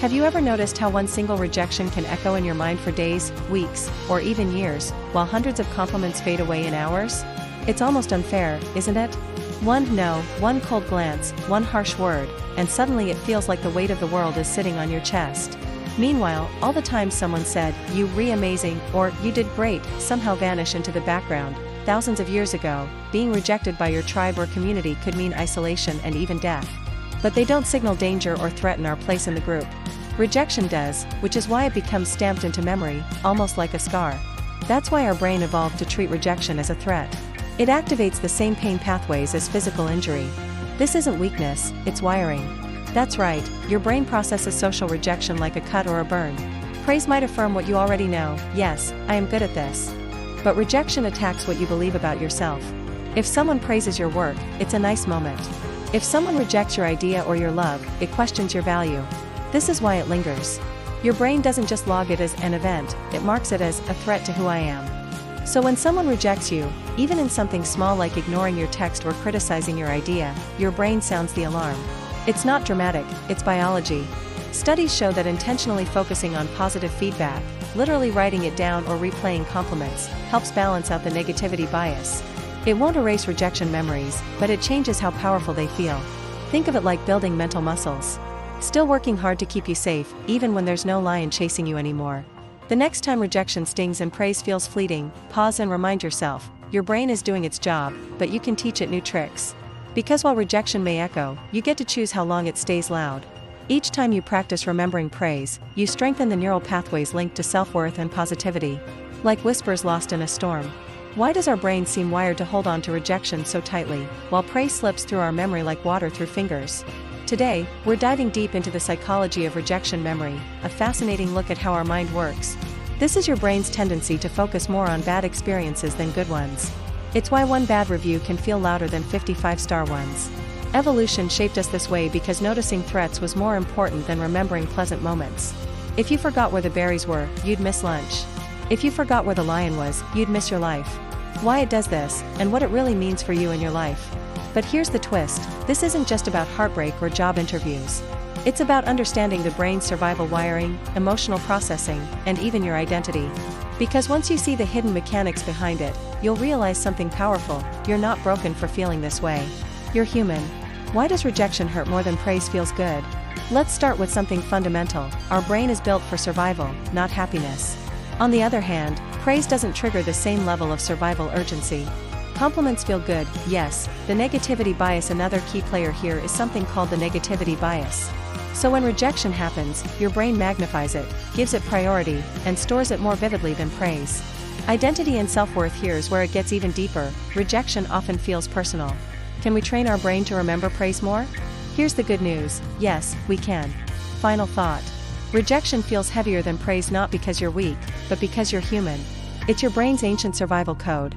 Have you ever noticed how one single rejection can echo in your mind for days, weeks, or even years, while hundreds of compliments fade away in hours? It's almost unfair, isn't it? One no, one cold glance, one harsh word, and suddenly it feels like the weight of the world is sitting on your chest. Meanwhile, all the times someone said, "You amazing," or "You did great," somehow vanish into the background. Thousands of years ago, being rejected by your tribe or community could mean isolation and even death. But they don't signal danger or threaten our place in the group. Rejection does, which is why it becomes stamped into memory, almost like a scar. That's why our brain evolved to treat rejection as a threat. It activates the same pain pathways as physical injury. This isn't weakness, it's wiring. That's right, your brain processes social rejection like a cut or a burn. Praise might affirm what you already know, yes, I am good at this. But rejection attacks what you believe about yourself. If someone praises your work, it's a nice moment. If someone rejects your idea or your love, it questions your value. This is why it lingers. Your brain doesn't just log it as an event, it marks it as a threat to who I am. So when someone rejects you, even in something small like ignoring your text or criticizing your idea, your brain sounds the alarm. It's not dramatic, it's biology. Studies show that intentionally focusing on positive feedback, literally writing it down or replaying compliments, helps balance out the negativity bias. It won't erase rejection memories, but it changes how powerful they feel. Think of it like building mental muscles. Still working hard to keep you safe, even when there's no lion chasing you anymore. The next time rejection stings and praise feels fleeting, pause and remind yourself, your brain is doing its job, but you can teach it new tricks. Because while rejection may echo, you get to choose how long it stays loud. Each time you practice remembering praise, you strengthen the neural pathways linked to self-worth and positivity. Like whispers lost in a storm. Why does our brain seem wired to hold on to rejection so tightly, while praise slips through our memory like water through fingers? Today, we're diving deep into the psychology of rejection memory, a fascinating look at how our mind works. This is your brain's tendency to focus more on bad experiences than good ones. It's why one bad review can feel louder than 50 five-star ones. Evolution shaped us this way because noticing threats was more important than remembering pleasant moments. If you forgot where the berries were, you'd miss lunch. If you forgot where the lion was, you'd miss your life. Why it does this, and what it really means for you in your life. But here's the twist, this isn't just about heartbreak or job interviews. It's about understanding the brain's survival wiring, emotional processing, and even your identity. Because once you see the hidden mechanics behind it, you'll realize something powerful, you're not broken for feeling this way. You're human. Why does rejection hurt more than praise feels good? Let's start with something fundamental, our brain is built for survival, not happiness. On the other hand, praise doesn't trigger the same level of survival urgency. Compliments feel good, yes, the negativity bias. Another key player here is something called the negativity bias. So when rejection happens, your brain magnifies it, gives it priority, and stores it more vividly than praise. Identity and self-worth. Here's where it gets even deeper, rejection often feels personal. Can we train our brain to remember praise more? Here's the good news, yes, we can. Final thought. Rejection feels heavier than praise not because you're weak, but because you're human. It's your brain's ancient survival code,